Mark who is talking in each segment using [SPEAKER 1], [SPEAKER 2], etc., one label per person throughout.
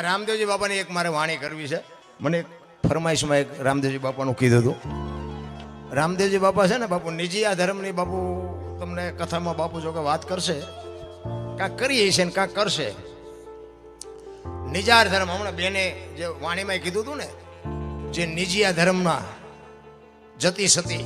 [SPEAKER 1] રામદેવજી બાપાની એક મારે વાણી કરવી છે. મને એક ફરમાઈશમાં એક રામદેવજી બાપાનું કીધું હતું. રામદેવજી બાપા છે ને બાપુ નિજીયા ધર્મની બાપુ તમને કથામાં બાપુ જો કે વાત કરશે, કાંક કરીએ છે ને કાંક કરશે. નિજાર ધર્મ હમણાં બેને જે વાણીમાં કીધું હતું ને, જે નિજીયા ધર્મના જતી સતી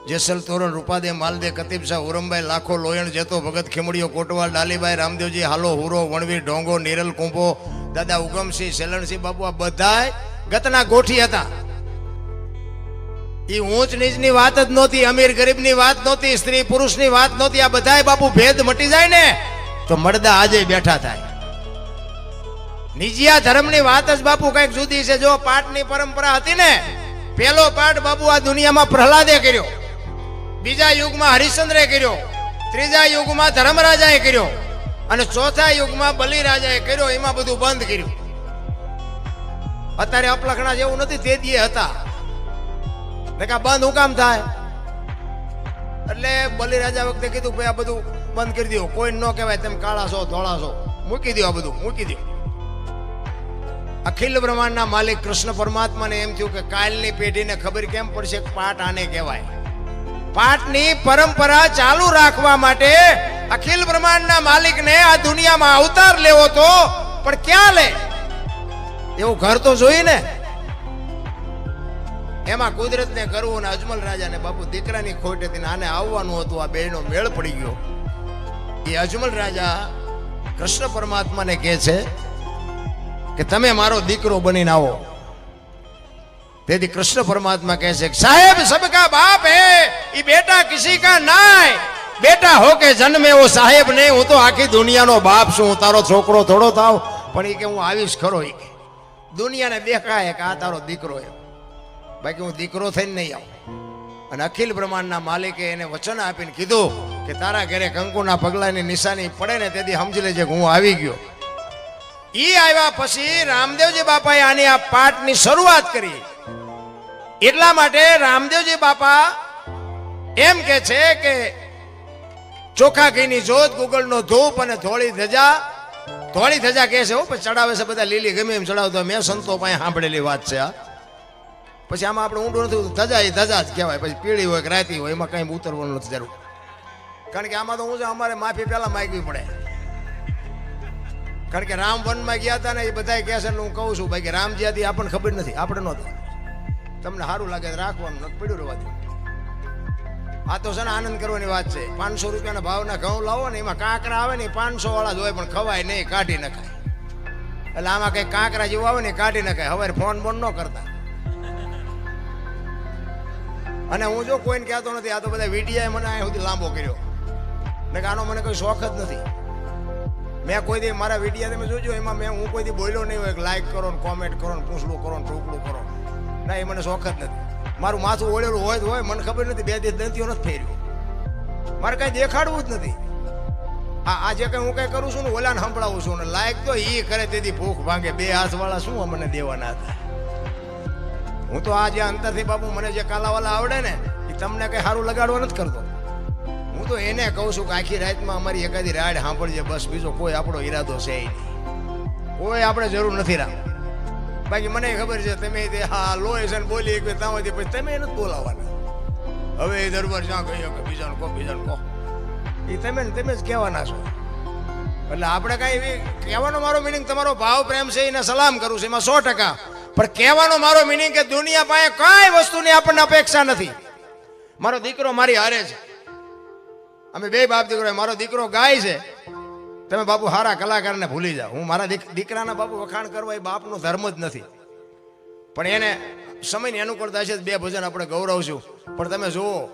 [SPEAKER 1] જેસલ તોરણ રૂપાદે માલદે કતીબ શાહ ઉરમભાઈ લાખો લોયણ જેતો ભગત ખીમડીઓ કોટવાલ ડાલીભાઈ રામદેવજી હાલો હુરો વણવીર ઢોંગો નિરલ કુંભો દાદા ઉગમસિંહ સેલણસિંહ બાપુ આ બધાય ગતના ગોઠી હતા. એ ઊંચ નીચની વાત જ નહોતી, અમીર ગરીબની વાત નહોતી, સ્ત્રી પુરુષની વાત નહોતી. આ બધાય બાપુ ભેદ મટી જાય ને તો મળદા આજે બેઠા થાય. નિજીયા ધર્મની વાત જ બાપુ કઈક જુદી છે. જો પાઠની પરંપરા હતી ને, પેલો પાઠ બાપુ આ દુનિયામાં પ્રહલાદે કર્યો, બીજા યુગમાં હરિશ્ચંદ્રે કર્યો, ત્રીજા યુગમાં ધર્મરાજાએ કર્યો અને ચોથા યુગમાં બલિરાજાએ કર્યો. એમાં બધું બંધ કર્યું. અત્યારે અપલખણા જેવું નથી, તે દીએ હતા બંધ હું કામ થાય. એટલે બલિરાજા વખતે કીધું ભાઈ આ બધું બંધ કરી દો, કોઈ ન કહેવાય તેમ કાળા છો ધોળા છો, મૂકી દો, આ બધું મૂકી દો. અખિલ બ્રહ્માંડના માલિક કૃષ્ણ પરમાત્માને એમ થયું કે કાલની પેઢીને ખબર કેમ પડશે કે પાઠ આને કહેવાય. પાઠની પરંપરા ચાલુ રાખવા માટે અખિલ બ્રહ્માંડના માલિકને આ દુનિયામાં અવતાર લેવો તો, પણ ક્યાં લે એવું ઘર તો જોઈએ ને. એમાં કુદરતને કરવું ને અજમલ રાજાને બાપુ દીકરાની ખોટ હતી ને આને આવવાનું હતું. આ બેનો મેળ પડી ગયો. એ અજમલ રાજા કૃષ્ણ પરમાત્માને કહે છે કે તમે મારો દીકરો બનીને આવો. તેથી કૃષ્ણ પરમાત્મા કહે છે સાહેબ સબકા બાપ હે એ બેટા કિસી કા નાય, બેટા હો કે જન્મે વો સાહેબ નહીં. હું તો આખી દુનિયાનો બાપ છું, હું તારો છોકરો થોડો થાવ, પણ એ કે હું આવીશ ખરો. એ કે દુનિયાને દેખાય કે આ તારો દીકરો એમ, બાકી હું દીકરો થઈને નહીં આવું. અને અખિલ બ્રહ્માંડના માલિકે એને વચન આપીને કીધું કે તારા ઘરે કંકુના પગલાની નિશાની પડે ને તેથી સમજી લેજે કે હું આવી ગયો. ઈ આવ્યા પછી રામદેવજી બાપાએ આની આ પાઠની શરૂઆત કરી. એટલા માટે રામદેવજી બાપા એમ કે છે કે ચોખા ઘીની જોત, ગુગળનો ધૂપ અને ધોળી ધજા. ધોળી ધજા કહે છે હો, પછી ચડાવે છે બધા લીલી ગમે એમ ચડાવતો. મેં સંતો પાસે સાંભળેલી વાત છે આ. પછી આમાં આપણે ઊંડું નથી, ધજા એ ધજા જ કહેવાય. પછી પીળી હોય કે રાતી હોય એમાં કઈ ઉતરવાનું નથી જરૂર. કારણ કે આમાં તો હું અમારે માફી પહેલા માંગવી પડે. કારણ કે રામ વનમાં ગયા હતા ને એ બધા કહે છે, હું કહું છું ભાઈ કે રામજી હતી આપણને ખબર નથી, આપણે નહોતા. તમને સારું લાગે રાખવાનું, પડ્યું રહેવા દે. આ તો છે ને આનંદ કરવાની વાત છે. 500 રૂપિયાના ભાવના ઘઉં લાવો ને એમાં કાંકરા આવે ને 500 વાળા જ હોય, પણ ખવાય નહીં, કાઢી નખાય. એટલે આમાં કઈ કાંકરા જેવું આવે ને કાઢી નખાય. હવે ફોન બોન ન કરતા. અને હું જો કોઈને કહેતો નથી, આ તો બધા વિડીયા મને આ સુધી લાંબો કર્યો ને કે આનો મને કોઈ શોખ જ નથી. મેં કોઈ દી મારા વિડીયા તમે જોજો એમાં હું કોઈ દી બોલ્યો નહીં હોય કે લાઈક કરો ને કોમેન્ટ કરો ને પૂછડું કરો ને ટૂકડું કરો. ના, એ મને શોખ જ નથી. મારું માથું ઓળેલું હોય તો હોય, મને ખબર નથી. 2 દિવસ દંતીઓ નથી ફેર્યું. મારે કઈ દેખાડવું જ નથી. આ જે કઈ હું કઈ કરું છું ને ઓલાને સંભળાવું છું ને લાઈક તો એ કરે તેથી ભૂખ ભાંગે. 2 હાથવાળા શું મને દેવાના હતા. હું તો આ જે અંતરથી બાપુ મને જે કાલાવાલા આવડે ને એ તમને કઈ સારું લગાડવા નથી કરતો. હું તો એને કહું છું કે આખી રાતમાં અમારી એકાદી રાડ સાંભળજે બસ, બીજો કોઈ આપણો ઈરાદો છે નહીં. કોઈ આપણે જરૂર નથી રામ. બાકી મને ખબર છે તમે હા લોહી છે ને બોલી એક તાવથી પછી તમે એને જ બોલાવવાના. હવે એ દરબાર જ્યાં કહ્યો કે બીજાને કહો બીજાને કહો, એ તમે જ કહેવાના છો. એટલે આપણે કાંઈ એવી કહેવાનો મારો મિનિંગ તમારો ભાવ પ્રેમ છે એને સલામ કરું છું, એમાં 100%. પણ કહેવાનો મારો મિનિંગ કે દુનિયા પાસે કઈ વસ્તુની આપણને અપેક્ષા નથી. મારો દીકરો મારી હારે છે, અમે 2 બાપ દીકરો. મારો દીકરો ગાય છે, તમે બાપુ સારા કલાકારને ભૂલી જાઓ. હું મારા દીકરાના બાપુ વખાણ કરવા એ બાપનો ધર્મ જ નથી. પણ એને સમયની અનુકૂળતા છે 2 ભજન આપણે ગૌરવશું. પણ તમે જુઓ,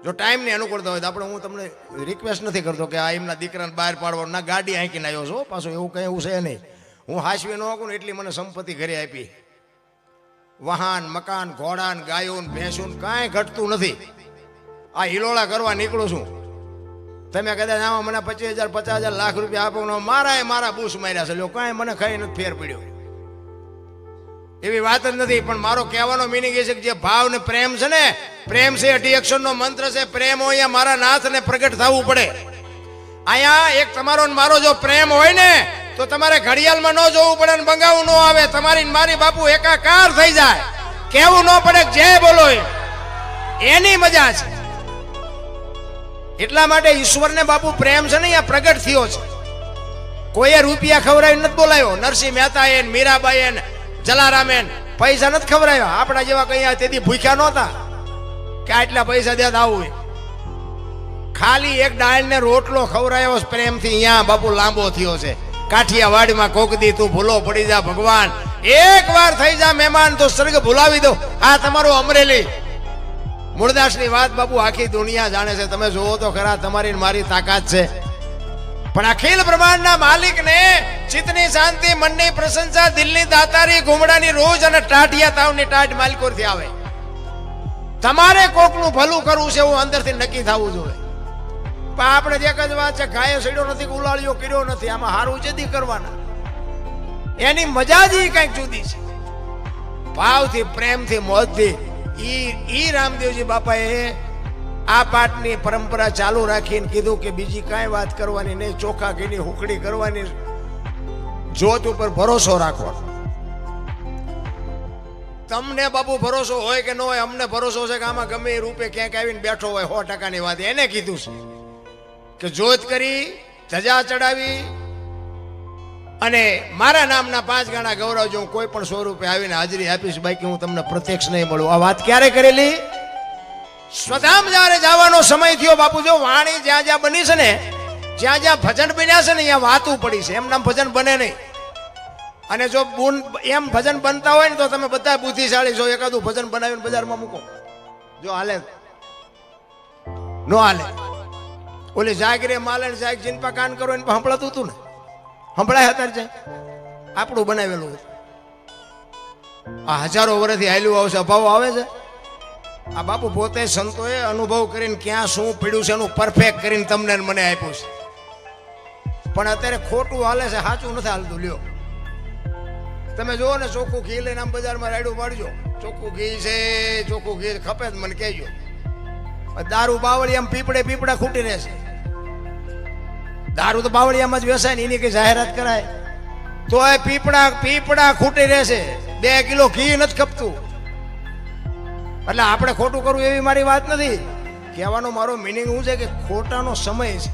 [SPEAKER 1] જો ટાઈમની અનુકૂળતા હોય તો આપણે, હું તમને રિક્વેસ્ટ નથી કરતો કે આ એમના દીકરાને બહાર પાડવાનું. ના, ગાડી હાંકીને આવ્યો છો પાછો, એવું કંઈ એવું છે નહીં. હું હાંસવી ન શકું ને એટલી મને સંપત્તિ ઘરે આપી. વાહન, મકાન, ઘોડાન, ગાયોન, ભેંસુન કાંઈ ઘટતું નથી. આ હિલોળા કરવા નીકળું છું. તમે કદાચ આમાં મને 25,000 50,000 લાખ રૂપિયા આપો ને મારા બૂસ માર્યા છે, લ્યો કાંઈ મને ખાઈ નથી ફેર પડ્યો. એવી વાત જ નથી. પણ મારો કહેવાનો મિનિંગ એ છે કે જે ભાવ ને પ્રેમ છે ને, પ્રેમ છે 8 અક્ષરનો મંત્ર છે. પ્રેમ હોય મારા નાથને પ્રગટ થવું પડે. અહીંયા એક તમારો મારો જો પ્રેમ હોય ને તો તમારે ઘડિયાળમાં ન જોવું પડે ને બંગાવું ન આવે, તમારી મારી બાપુ એકાકાર થઈ જાય, કેવું ન પડે જે બોલો એની મજા છે. એટલા માટે ઈશ્વરને બાપુ પ્રેમ છે ને અહીંયા પ્રગટ થયો છે. કોઈએ રૂપિયા ખવડાવી નથી બોલાયો. નરસિંહ મહેતા એ મીરાબાઈ એ જલારામે પૈસા નથી ખવડાવ્યા. આપણા જેવા કઈ તેથી ભૂખ્યા નહોતા કે આટલા પૈસા દેતા આવું. ખાલી એક ડાળ ને રોટલો ખવડાયો પ્રેમથી અહીંયા બાપુ લાંબો થયો છે. કાઠિયાવાડમાં કોકદી તું ભૂલો પડી જા ભગવાન, એક વાર થઈ જા મહેમાન તો સ્વર્ગ ભૂલાવી દો. આ તમારું અમરેલી મૂળદાસની વાત બાપુ આખી દુનિયા જાણે છે. તમે જોવો તો ખરા, તમારી મારી તાકાત છે. પણ અખિલ બ્રહ્માંડના માલિકને ચિત્તની શાંતિ, મનની પ્રશંસા, દિલની દાતારી, ઘુમડાની રોજ અને ટાઢિયા તાવની ટાઢ માલિકોરથી આવે. તમારે કોકનું ભલું કરવું છે એવું અંદરથી નક્કી થવું જોઈએ. પણ આપણે એક જ વાત છે, ગાયે સડ્યો નથી કે ઉલાળ્યો કર્યો નથી. આમાં હારું જદી કરવાના, એની મજા જ કંઈક જુદી છે. ભાવથી, પ્રેમથી, મોજથી. ઈ રામદેવજી બાપાએ આ પાઠની પરંપરા ચાલુ રાખીને કીધું કે બીજી કાંઈ વાત કરવાની નહીં, ચોખા ઘીની હુકડી કરવાની, જોત ઉપર ભરોસો રાખવાનો. તમને બાપુ ભરોસો હોય કે ન હોય, અમને ભરોસો છે કે આમાં ગમે એ રૂપે ક્યાંક આવીને બેઠો હોય 100%ની વાત. એને કીધું છે કે જોત કરી, ધજા ચડાવી અને મારા નામના 5 ગણા ગૌરવજો. હું કોઈ પણ સ્વરૂપે આવીને હાજરી આપીશ, બાકી હું તમને પ્રત્યક્ષ નહીં મળું. આ વાત ક્યારે કરેલી? સ્વધામ જયારે જવાનો સમય થયો બાપુ. જો વાણી જ્યાં જ્યાં બની છે ને, જ્યાં જ્યાં ભજન બન્યા છે ને, અહીંયા વાતું પડી છે. એમ નામ ભજન બને નહીં. અને જો એમ ભજન બનતા હોય ને તો તમે બધા બુદ્ધિશાળી છો. એકાદું ભજન બનાવીને બજારમાં મૂકો, જો હાલે નો હાલે. ઓલી જાગરે માલણ જાગ જીનપા કાન કરો એને સંભળાતું હતું ને, સંભળાય અત્યારે જાય. આપણું બનાવેલું હતું. આ હજારો વર્ષથી હાલ્યું આવશે, અભાવો આવે છે. આ બાપુ પોતે સંતોએ અનુભવ કરીને ક્યાં શું પીડ્યું છે એનું પરફેક્ટ કરીને તમને મને આપ્યું છે. પણ અત્યારે ખોટું હાલે છે, સાચું નથી હાલતું. લ્યો તમે જુઓ ને, ચોખ્ખું ઘી લઈને આમ બજારમાં રાયડું પાડજો, ચોખ્ખું ઘી છે, ચોખ્ખું ઘી ખપે જ મને કહેજો. દારૂ બાવળિયામાં પીપળા ખૂટી રહેશે. દારૂ તો બાવળિયામાં જ વેચાય ને, એની કઈ જાહેરાત કરાય તો એ પીપળા ખૂટી રહેશે. 2 કિલો ઘી નથી ખપતું. એટલે આપણે ખોટું કરવું એવી મારી વાત નથી. કહેવાનો મારો મિનિંગ શું છે કે ખોટાનો સમય છે.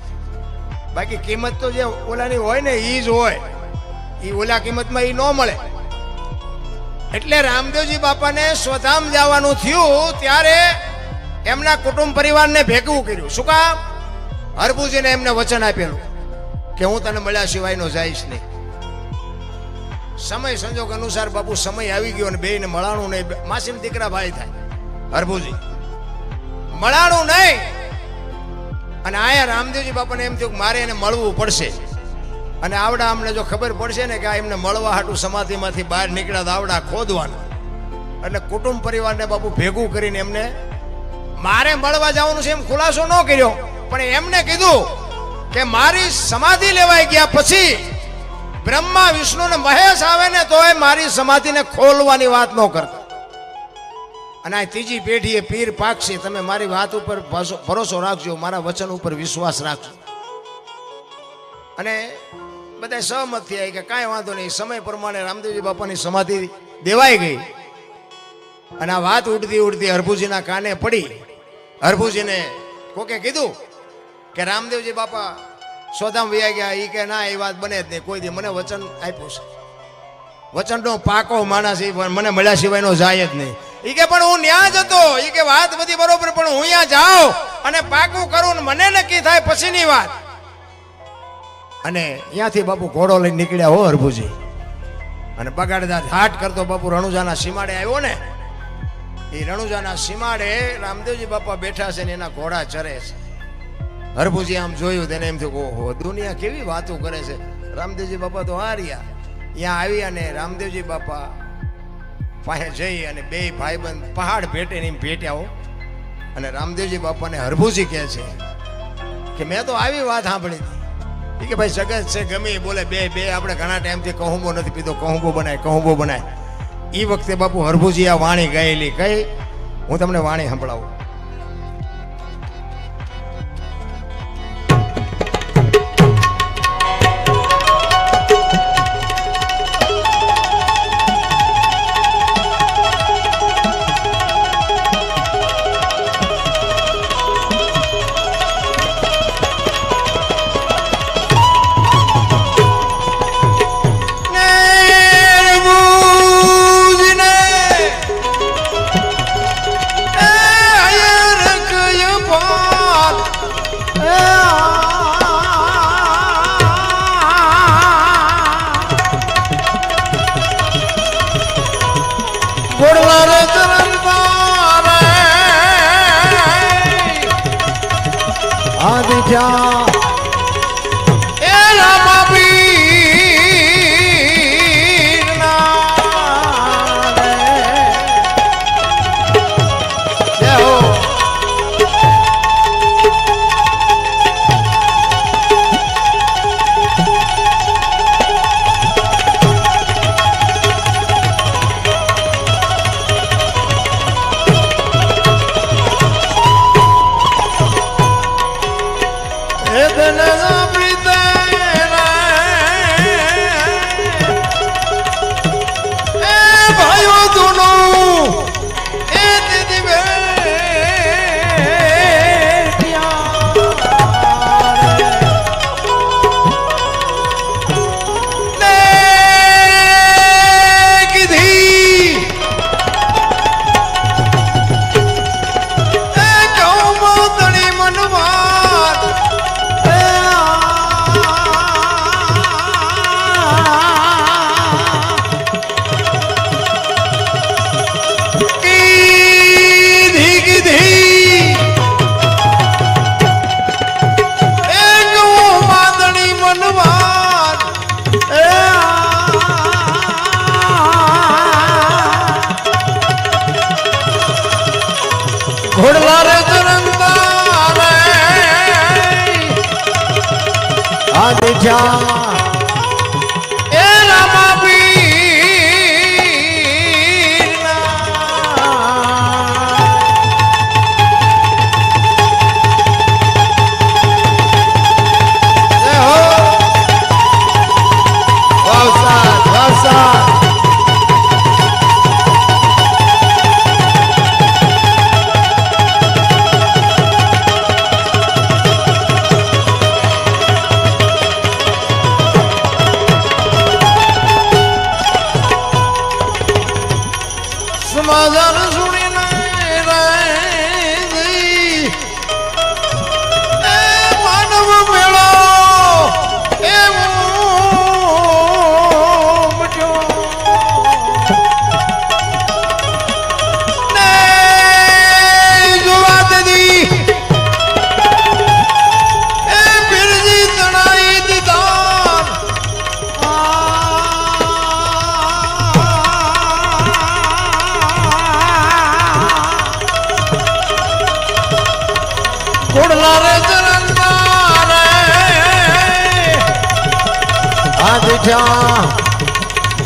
[SPEAKER 1] બાકી કિંમત તો જે ઓલાની હોય ને એ જ હોય. એ ઓલા કિંમતમાં એ ન મળે. એટલે રામદેવજી બાપાને સ્વધામ જવાનું થયું ત્યારે એમના કુટુંબ પરિવારને ભેગું કર્યું. શું કામ? હરભુજીને એમને વચન આપેલું કે હું તને મળ્યા સિવાયનો જઈશ નહીં. સમય સંજોગ અનુસાર બાપુ સમય આવી ગયો અને બેયને મળાણું નહીં. માસીમ દીકરા ભાઈ થાય હરભુજી, મળાણું નહીં. અને આયા રામદેવજી બાપાને એમ થયું કે મારે એને મળવું પડશે. અને આવડા અમને જો ખબર પડશે ને કે આ એમને મળવા હાટું સમાધિમાંથી બહાર નીકળ્યા તો આવડા ખોદવાના. એટલે કુટુંબ પરિવારને બાપુ ભેગું કરીને એમને મારે મળવા જવાનું છે એમ ખુલાસો ન કર્યો, પણ એમને કીધું કે મારી સમાધિ લેવાઈ ગયા પછી બ્રહ્મા વિષ્ણુ ને મહેશ આવે ને તોય મારી સમાધિને ખોલવાની વાત ન કરતા. અને આ ત્રીજી પેઢીએ પીર પાકશે. તમે મારી વાત ઉપર ભરોસો રાખજો, મારા વચન ઉપર વિશ્વાસ રાખજો. અને બધા સહમત થયા કે કાંઈ વાંધો નહીં. સમય પ્રમાણે રામદેવજી બાપાની સમાધિ દેવાઈ ગઈ. અને આ વાત ઉડતી હરભુજીના કાને પડી. હરભુજીને કોકે કીધું કે રામદેવજી બાપા સ્વધામ વયા ગયા. એ કે ના, એ વાત બને જ નહીં. કોઈ દી મને વચન આપ્યું છે, વચનનો પાકો માણસ મને મળ્યા સિવાયનો જાય જ નહીં. એ કે પણ હું ન્યા જ હતો. એ કે વાત બધી બરોબર, પણ હું અહીંયા જાઉં અને પાકું કરું ને મને નક્કી થાય પછીની વાત. અને અહીંયાથી બાપુ ઘોડો લઈને નીકળ્યા હો હરભુજી. અને બગાડદાર હાટ કરતો બાપુ રણુજાના સીમાડે આવ્યો ને. એ રણુજાના સીમાડે રામદેવજી બાપા બેઠા છે ને એના ઘોડા ચરે છે. હરભુજી આમ જોયું તેને એમ થયું, ઓહો દુનિયા કેવી વાતો કરે છે. રામદેવજી બાપા તો હાર્યા. અહીંયા આવી અને રામદેવજી બાપા પાસે જઈ અને બે ભાઈબંધ પહાડ ભેટે ને ભેટ્યા હો. અને રામદેવજી બાપાને હરભુજી કહે છે કે મેં તો આવી વાત સાંભળી હતી કે ભાઈ જગત છે ગમે બોલે બે આપણે ઘણા ટાઈમથી કહુંબો નથી પીધો, કહુંબો બનાય. એ વખતે બાપુ હરભુજી આ વાણી ગાયેલી કઈ હું તમને વાણી સંભળાવું. આદિજા એ રામાપીર ના જય હો ઘોડલા રે ચરંદા રે આદિજા એ રામાપીર જય હો વાવસાદ વાવસાદ સમાધાન સુણીને માનવ મેળો જોવા દીધી એ પીરજી તણાઈ દીધા ઘોડલા રે ચરંદા રે આદિજા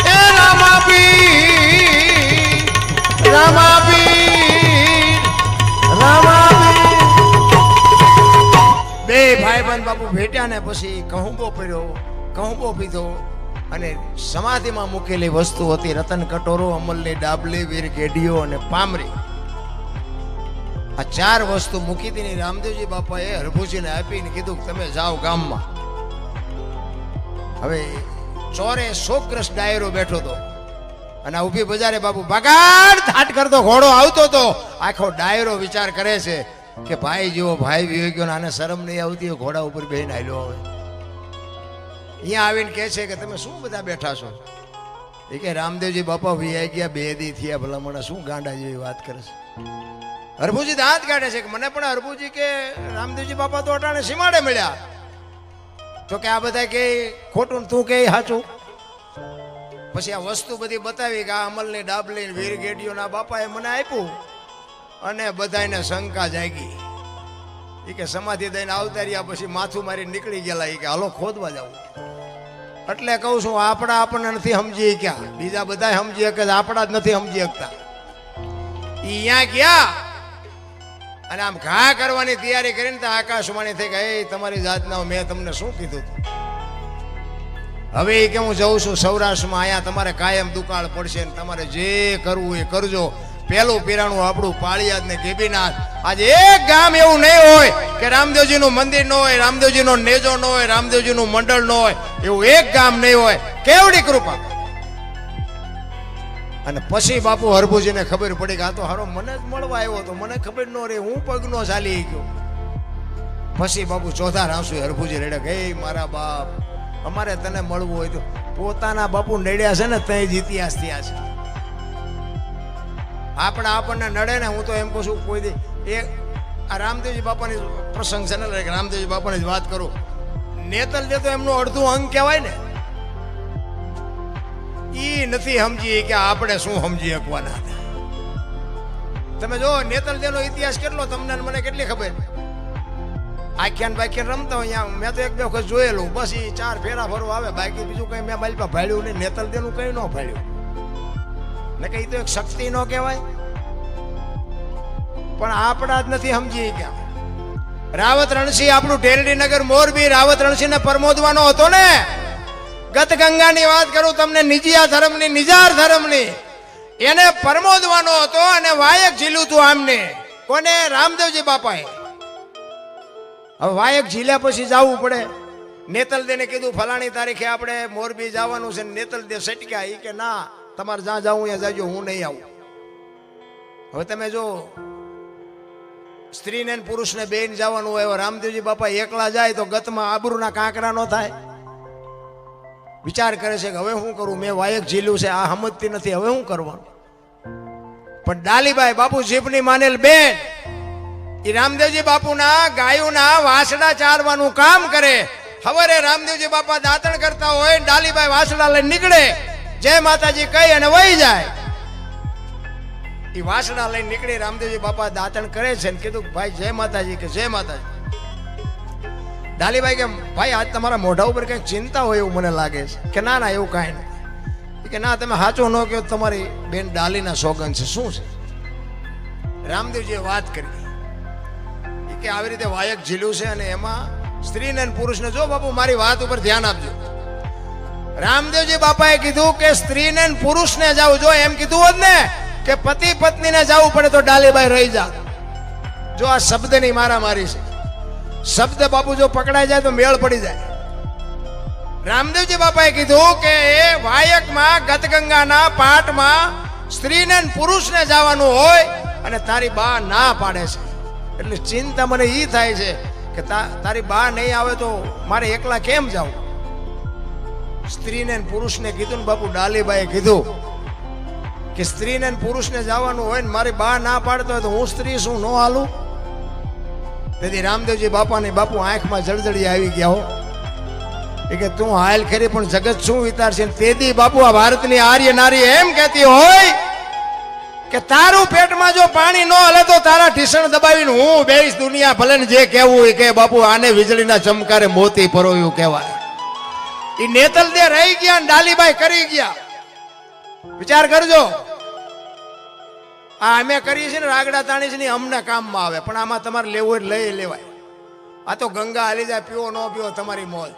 [SPEAKER 1] એ રામાપીર રામાપીર રામાપીર બે ભાઈબંધ બાપુ ભેટ્યા ને પછી કહુંબો પડ્યો કહુંબો પીધો અને સમાધિમાં મૂકેલી વસ્તુ હતી રતન કટોરો અમલની ડાબલી વીર કેડીઓ અને પામરી આ ચાર વસ્તુ મૂકી હતી રામદેવજી બાપાએ હરભુજીને આપીને કીધું કે તમે જાઓ ગામમાં હવે ચોરે શોકગ્રસ્ત ડાયરો બેઠો હતો અને ઊભી બજારે બાપુ ભાગાડ થાટ કરતો ઘોડો આવતો હતો આખો ડાયરો વિચાર કરે છે કે ભાઈ જેવો ભાઈ વિયો ગયો આને શરમ નહીં આવતી ઘોડા ઉપર બેહીને આલ્યો હવે અહીંયા આવીને કહે છે કે તમે શું બધા બેઠા છો એ કે રામદેવજી બાપા વિયાઈ ગયા 2 દી થયા ભલા મને શું ગાંડા જેવી વાત કરે છે હરભુજી દાંત કાઢે છે કે મને પણ હરભુજી કે રામદેવજી બાપા તો અટાણે સીમાડે મળ્યા તો કે આ બધા કે ખોટું તું કે સાચું પછી આ વસ્તુ બધી બતાવી કે આ અમલની ડાબલી વીર ગેડીઓના બાપાએ મને આપ્યું અને બધાને શંકા જાગી એ કે સમાધિ દઈને આવતા રહ્યા પછી માથું મારી નીકળી ગયેલા એ કે હાલો ખોદવા જવું એટલે કહું છું આપણા આપણને નથી સમજી ક્યાં બીજા બધા સમજી શકે આપણા જ નથી સમજી શકતા અહીંયા ગયા અને આમ ઘા કરવાની તૈયારી કરીને તો આકાશવાણી થઈ ગઈ તમારી જાતના મેં તમને શું કીધું હવે કે હું જઉં છું સૌરાષ્ટ્રમાં અહીંયા તમારે કાયમ દુકાળ પડશે ને તમારે જે કરવું એ કરજો પેલું પીરાણું આપણું પાળિયાદ ને ગેબીનાથ આજે એક ગામ એવું નહીં હોય કે રામદેવજીનું મંદિર ન હોય રામદેવજીનો નેજો ન હોય રામદેવજીનું મંડળ ન હોય એવું એક ગામ નહીં હોય કેવડી કૃપા અને પછી બાપુ હરભુજીને ખબર પડી કે આ તો હારો મને જ મળવા આવ્યો તો મને ખબર ન રહે હું પગ નો ચાલી ગયો પછી બાપુ ચોથા રાસુ હરભુજી રેડે કે મારા બાપ અમારે તને મળવું હોય તો પોતાના બાપુ નડ્યા છે ને તઈ જ ઇતિહાસ થયા છે આપણને નડે ને હું તો એમ કહું છું કોઈ આ રામદેવજી બાપાની પ્રસંગ છે ને, રામદેવજી બાપાની જ વાત કરું. નેતલ દે તો એમનું અડધું અંગ કહેવાય ને. ઈ નથી સમજી કે આપણે શું સમજી શકવાના. તમે જો નેતલ દેનો ઇતિહાસ કેટલો, તમને ને મને કેટલી ખબર. આખ્યાન બાખ્યાન રમતા હોય અહીંયા, મેં તો એક બે વખત જોયેલું, બસ એ 4 ફેરા ફરવા આવે, બાકી બીજું કઈ મેં બાલપા ભાડ્યું નહીં. નેતલ દેનું કઈ ન ભાડ્યું ને, કઈ તો એક શક્તિ ન કહેવાય. પણ આપણા જ નથી સમજી ગયા. રાવત રણસિંહ આપણું ઢેરડીનગર મોરબી રાવત રણસિંહ ને પરમોદવાનો હતો ને. ગત ગંગાની વાત કરું તમને, નિજિયા ધર્મની, નિજાર ધર્મની, એને પરમોદવાનો હતો અને વાયક ઝીલું હતું આમને. કોને? રામદેવજી બાપાએ. હવે વાયક ઝીલ્યા પછી જવું પડે. નેતલ દેને કીધું ફલાણી તારીખે આપણે મોરબી જવાનું છે. નેતલ દે સટક્યા, એ કે ના, તમારે જ્યાં જવું ત્યાં જાજો, હું નહીં આવું. હવે તમે જો સ્ત્રીને ને પુરુષને બેન જવાનું હોય, રામદેવજી બાપા એકલા જાય તો ગતમાં આબરૂના કાંકરા ન થાય. વિચાર કરે છે કે હવે શું કરું, મેં વાયક ઝીલ્યું છે, આ સમજતી નથી, હવે શું કરવાનું. પણ ડાલીબાઈ બાપુ જીભની માનેલ બેન, એ રામદેવજી બાપુના ગાયોના વાસડા ચારવાનું કામ કરે. સવારે રામદેવજી બાપા દાંતણ કરતા હોય, ડાલીબાઈ વાસડા લઈને નીકળે, જય માતાજી કહી અને વહી જાય. એ વાસડા લઈને નીકળી, રામદેવજી બાપા દાંતણ કરે છે ને કીધું ભાઈ જય માતાજી, કે જય માતાજી. ડાલીબાઈ કે ભાઈ આજ તમારા મોઢા ઉપર કંઈક ચિંતા હોય એવું મને લાગે છે. કે ના ના એવું કાંઈ નથી. કે ના, તમે સાચું ન કહો, તમારી બેન ડાલીના સોગન છે. શું છે? રામદેવજીએ વાત કરી કે આવી રીતે વાયક ઝીલું છે અને એમાં સ્ત્રીને અને પુરુષને, જો બાપુ મારી વાત ઉપર ધ્યાન આપજો. રામદેવજી બાપાએ કીધું કે સ્ત્રીને અને પુરુષને જાવ. જો એમ કીધું હોત ને કે પતિ પત્નીને જવું પડે તો ડાલીબાઈ રહી જાત. જો આ શબ્દની મારામારી છે. શબ્દ બાપુ જો પકડાઈ જાય તો મેળ પડી જાય. રામદેવજી બાપાએ કીધું કે એ વાયકમાં ગતગંગાના પાઠમાં સ્ત્રીને અને પુરુષને જવાનું હોય અને તારી બા ના પાડે છે. એટલે ચિંતા મને ઈ થાય છે કે તારી બા નહીં આવે તો મારે એકલા કેમ જાવું. સ્ત્રીને અને પુરુષને કીધું ને બાપુ ડાલીબાઈએ કીધું કે સ્ત્રીને અને પુરુષને જવાનું હોય ને મારી બા ના પાડતો હોય તો હું સ્ત્રી શું ન હાલું. તેથી રામદેવજી બાપાની બાપુ આંખમાં જળજળી આવી ગયા હો. એ કે તું હાલ ખરી પણ જગત શું વિચારશે. તેથી બાપુ આ ભારતની આર્ય નારી એમ કહેતી હોય કે તારું પેટમાં જો પાણી ન હલે તો તારા ઢીસણ દબાવીને હું બેઈશ દુનિયા ભલે ને જે કહેવું હોય કે. બાપુ આને વીજળીના ચમકારે મોતી પરોયું કહેવાય. એ નેતલ દે રહી ગયા, ડાલીબાઈ કરી ગયા. વિચાર કરજો, આ અમે કરીએ છીએ ને રાગડા તાણી છે ને, અમને કામમાં આવે, પણ આમાં તમારે લેવું હોય લઈ લેવાય. આ તો ગંગા હાલી જાય, પીવો ન પીવો તમારી મોજ.